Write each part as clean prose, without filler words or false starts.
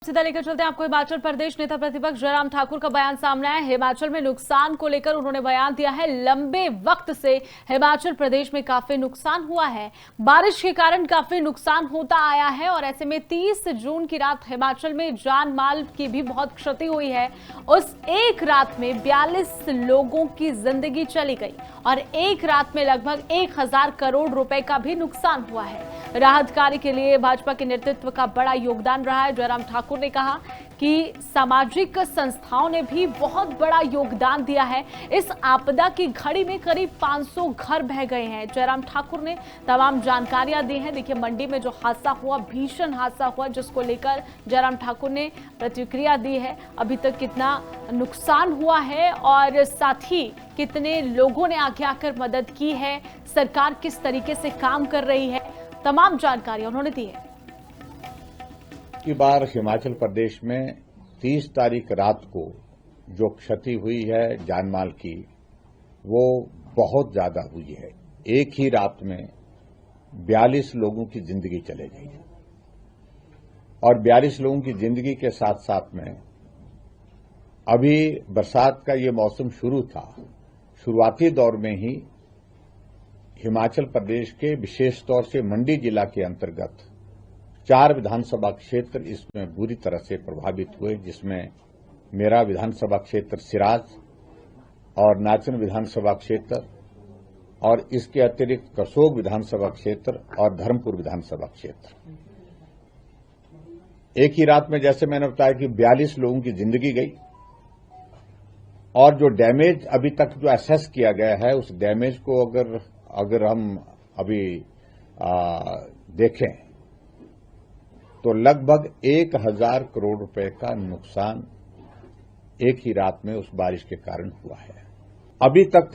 सीधा लेकर चलते हैं आपको हिमाचल प्रदेश नेता प्रतिपक्ष जयराम ठाकुर का बयान सामने आया। हिमाचल में नुकसान को लेकर उन्होंने बयान दिया है। लंबे वक्त से हिमाचल प्रदेश में काफी नुकसान हुआ है, बारिश के कारण काफी नुकसान होता आया है और ऐसे में 30 जून की रात हिमाचल में जान माल की भी बहुत क्षति हुई है। उस एक रात में 42 लोगों की जिंदगी चली गई और एक रात में लगभग 1000 करोड़ रुपए का भी नुकसान हुआ है। राहत कार्य के लिए भाजपा के नेतृत्व का बड़ा योगदान रहा है। जयराम ठाकुर ने कहा कि सामाजिक संस्थाओं ने भी बहुत बड़ा योगदान दिया है। इस आपदा की घड़ी में करीब 500 घर बह गए हैं। जयराम ठाकुर ने तमाम जानकारियां दी हैं। देखिए, मंडी में जो हादसा हुआ, भीषण हादसा हुआ, जिसको लेकर जयराम ठाकुर ने प्रतिक्रिया दी है। अभी तक कितना नुकसान हुआ है और साथ ही कितने लोगों ने आगे आकर मदद की है, सरकार किस तरीके से काम कर रही है, तमाम जानकारी उन्होंने दी है। की बार हिमाचल प्रदेश में 30 तारीख रात को जो क्षति हुई है जानमाल की, वो बहुत ज्यादा हुई है। एक ही रात में 42 लोगों की जिंदगी चले गई और 42 लोगों की जिंदगी के साथ साथ में अभी बरसात का ये मौसम शुरू था। शुरुआती दौर में ही हिमाचल प्रदेश के विशेष तौर से मंडी जिला के अंतर्गत 4 विधानसभा क्षेत्र इसमें बुरी तरह से प्रभावित हुए, जिसमें मेरा विधानसभा क्षेत्र सिराज और नाचन विधानसभा क्षेत्र और इसके अतिरिक्त कसोग विधानसभा क्षेत्र और धर्मपुर विधानसभा क्षेत्र। एक ही रात में, जैसे मैंने बताया, कि 42 लोगों की जिंदगी गई और जो डैमेज अभी तक जो असेस किया गया है, उस डैमेज को अगर हम अभी देखें तो लगभग 1000 करोड़ रुपए का नुकसान एक ही रात में उस बारिश के कारण हुआ है। अभी तक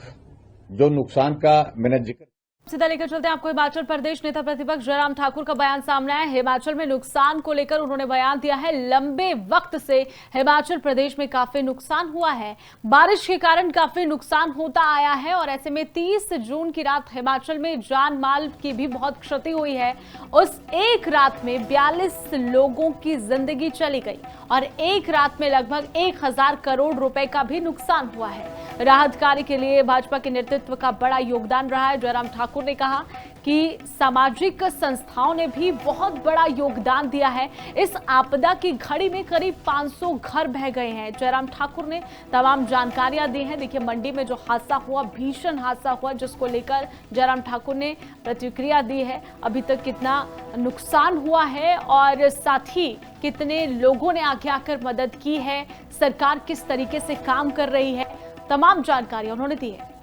जो नुकसान का मैंने जिक्र सीधा लेकर चलते हैं आपको हिमाचल प्रदेश नेता प्रतिपक्ष जयराम ठाकुर का बयान सामने आया। हिमाचल में नुकसान को लेकर उन्होंने बयान दिया है। लंबे वक्त से हिमाचल प्रदेश में काफी नुकसान हुआ है, बारिश के कारण काफी नुकसान होता आया है और ऐसे में 30 जून की रात हिमाचल में जान माल की भी बहुत क्षति हुई है। उस एक रात में 42 लोगों की जिंदगी चली गई और एक रात में लगभग 1000 करोड़ रुपए का भी नुकसान हुआ है। राहत कार्य के लिए भाजपा के नेतृत्व का बड़ा योगदान रहा है। जयराम ठाकुर ने कहा कि सामाजिक संस्थाओं ने भी बहुत बड़ा योगदान दिया है। इस आपदा की घड़ी में करीब 500 घर बह गए हैं। जयराम ठाकुर ने तमाम जानकारियां दी हैं। देखिए, मंडी में जो हादसा हुआ, भीषण हादसा हुआ, जिसको लेकर जयराम ठाकुर ने प्रतिक्रिया दी है। अभी तक कितना नुकसान हुआ है और साथ ही कितने लोगों ने आगे आकर मदद की है, सरकार किस तरीके से काम कर रही है, तमाम जानकारी उन्होंने दी है।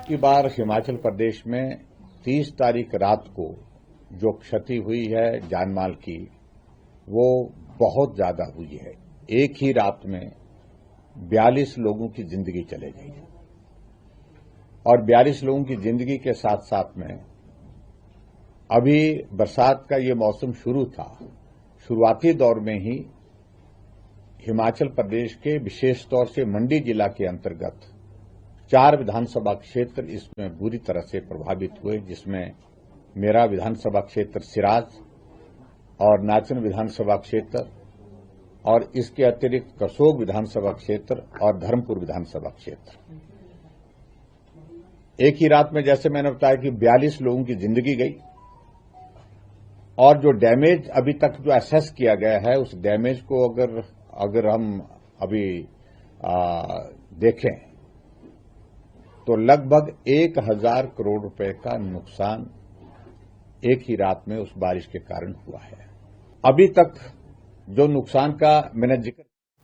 की बार हिमाचल प्रदेश में 30 तारीख रात को जो क्षति हुई है जानमाल की, वो बहुत ज्यादा हुई है। एक ही रात में 42 लोगों की जिंदगी चले गई और 42 लोगों की जिंदगी के साथ साथ में अभी बरसात का ये मौसम शुरू था। शुरुआती दौर में ही हिमाचल प्रदेश के विशेष तौर से मंडी जिला के अंतर्गत 4 विधानसभा क्षेत्र इसमें बुरी तरह से प्रभावित हुए, जिसमें मेरा विधानसभा क्षेत्र सिराज और नाचन विधानसभा क्षेत्र और इसके अतिरिक्त कसोग विधानसभा क्षेत्र और धर्मपुर विधानसभा क्षेत्र। एक ही रात में, जैसे मैंने बताया, कि 42 लोगों की जिंदगी गई और जो डैमेज अभी तक जो असेस किया गया है, उस डैमेज को अगर हम अभी देखें तो लगभग 1000 करोड़ रुपए का नुकसान एक ही रात में उस बारिश के कारण हुआ है। अभी तक जो नुकसान का मैंने जिक्र